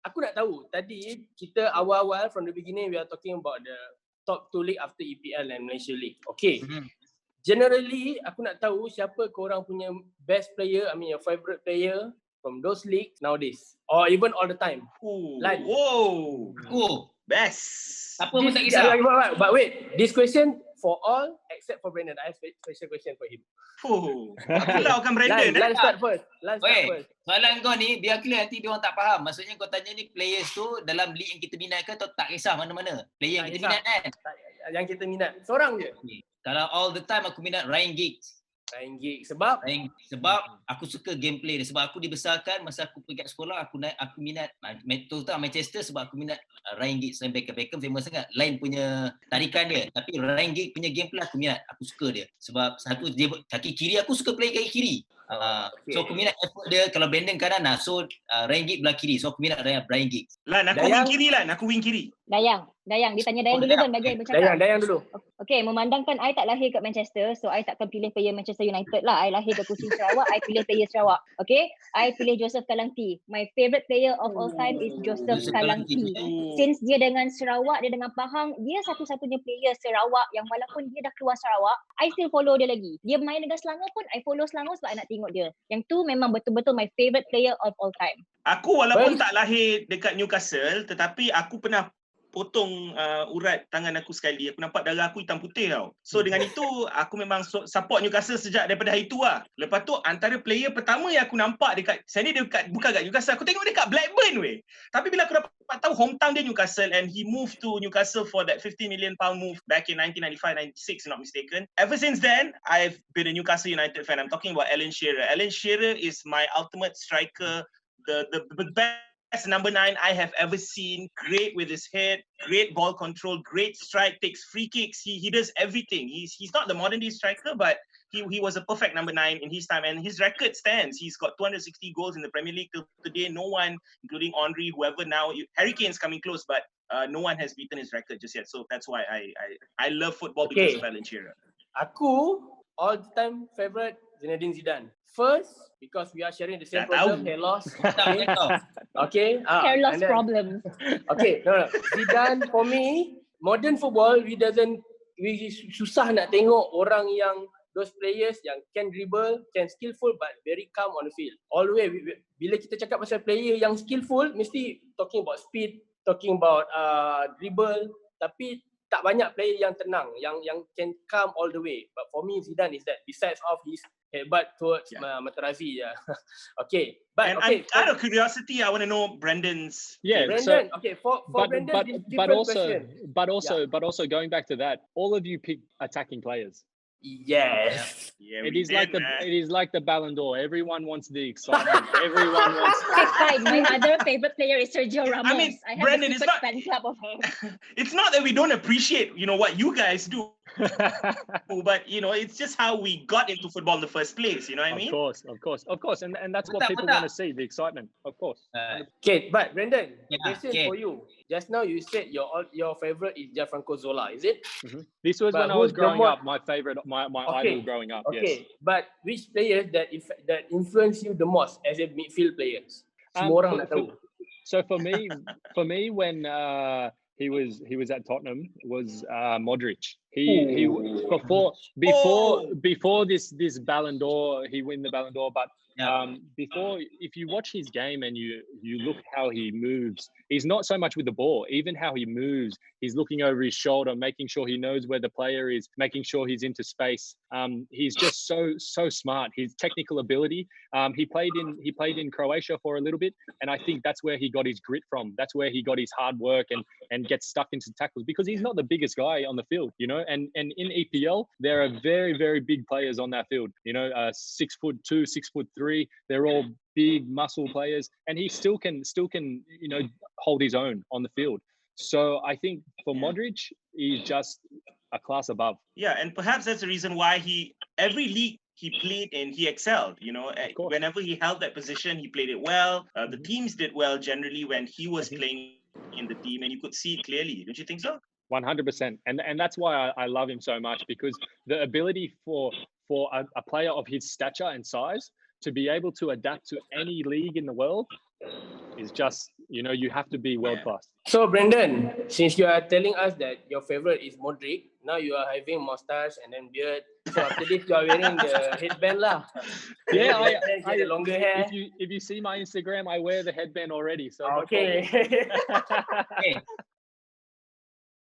aku nak tahu, tadi kita awal-awal from the beginning we are talking about the top 2 league after EPL and Malaysia League. Okay. Generally, aku nak tahu siapa korang punya best player, I mean your favourite player from those leagues nowadays. Or even all the time. Lan. Whoa. Aku. Best. Apa pun tak kisah. But wait, this question for all except for Brendan. I have a special question for him. Aku laukan Brendan. Lan start first. Soalan kau ni, biar clear nanti dia orang tak faham. Maksudnya kau tanya ni players tu dalam league yang kita minat ke atau tak kisah mana-mana? Player yang kita minat kan? Yang kita minat. Seorang je. Okay. Kalau all the time aku minat Ryan Giggs. Sebab aku suka gameplay dia. Sebab aku dibesarkan masa aku pergi kat sekolah, aku minat terutama Manchester sebab aku minat Ryan Giggs. Dan Beckham famous sangat. Lain punya tarikan dia. Tapi Ryan Giggs punya gameplay aku minat. Aku suka dia. Sebab satu dia kaki kiri, aku suka play kaki kiri. So aku minat effort dia. Kalau Brendan kanan so Ryan Giggs belah kiri. So aku minat Ryan Giggs. Lan, aku wing kiri. Dayang. Dia tanya Dayang dulu kan bagi I bercakap. Dayang dulu. Okay, memandangkan I tak lahir kat Manchester, so I takkan pilih player Manchester United lah. I lahir kat Kuching Sarawak, I pilih player Sarawak. Okay, I pilih Joseph Kalangti. My favourite player of all time is Joseph Kalangti. Since dia dengan Sarawak, dia dengan Pahang, dia satu-satunya player Sarawak yang walaupun dia dah keluar Sarawak, I still follow dia lagi. Dia main dengan Selangor pun, I follow Selangor sebab I nak tengok dia. Yang tu memang betul-betul my favourite player of all time. Aku walaupun tak lahir dekat Newcastle, tetapi aku pernah potong urat tangan aku sekali. Aku nampak darah aku hitam putih tau. So dengan itu, aku memang support Newcastle sejak daripada hari tu lah. Lepas tu, antara player pertama yang aku nampak saya ni bukan kat Newcastle. Aku tengok dia kat Blackburn weh. Tapi bila aku dapat tahu hometown dia Newcastle and he moved to Newcastle for that £50 million move back in 1995-96, not mistaken. Ever since then, I've been a Newcastle United fan. I'm talking about Alan Shearer. Alan Shearer is my ultimate striker, the best number 9 I have ever seen. Great with his head, great ball control, great strike, takes free kicks. He does everything. He's not the modern day striker, but he was a perfect number 9 in his time, and his record stands. He's got 260 goals in the Premier League till today. No one, including Henry, whoever now, Harry Kane's coming close, but no one has beaten his record just yet. So that's why I love football because of Alan Shearer. Aku all-time favorite Zinedine Zidane. First, because we are sharing the same problem, hair loss. Okay. Hair loss problem. Okay, no. Zidane for me, modern football, we susah nak tengok orang yang those players yang can dribble, can skillful but very calm on the field. Always, bila kita cakap pasal player yang skillful, mesti talking about speed, talking about dribble, tapi tak banyak player yang tenang, yang can calm all the way. But for me, Zidane is that. Besides of his headbutt towards Materazzi, Okay, but and out of curiosity, I want to know Brendan's. Brendan. For Brendan, but also going back to that, all of you pick attacking players. Yes. Yeah, it is like the Ballon d'Or. Everyone wants the excitement. Everyone wants. Fine. My other favorite player is Sergio Ramos. I mean, I have Brendan, a secret fan club of him. It's not that we don't appreciate, what you guys do. But it's just how we got into football in the first place. You know what I mean? Of course, and that's what people want to see, the excitement. Of course. Okay, but Brendan, question for you. Just now you said your favorite is Gianfranco Zola, is it? Mm-hmm. This was when I was growing up. My favorite, my idol growing up. Okay, yes. But which players that influence you the most as a midfield players? Semua orang nak tahu. So for me, when he was at Tottenham was Modric. He before this Ballon d'Or, he win the Ballon d'Or, but before, if you watch his game and you look how he moves, he's not so much with the ball, even how he moves, he's looking over his shoulder, making sure he knows where the player is, making sure he's into space. He's just so smart. His technical ability. He played in Croatia for a little bit, and I think that's where he got his grit from. That's where he got his hard work and gets stuck into tackles, because he's not the biggest guy on the field, and in EPL there are very, very big players on that field, 6'2", 6'3", they're all big muscle players, and he still can hold his own on the field. So I think for Modric, he's just a class above. Yeah, and perhaps that's the reason why every league he played in, he excelled. Whenever he held that position, he played it well. The teams did well generally when he was playing in the team, and you could see it clearly. Don't you think so? 100%, and that's why I love him so much, because the ability for a player of his stature and size to be able to adapt to any league in the world is just You know, you have to be world class. So Brendan, since you are telling us that your favorite is Modric, now you are having mustache and then beard. So after this, you are wearing the headband lah. Yeah, Get the longer hair. if you see my Instagram, I wear the headband already. So Okay. Okay.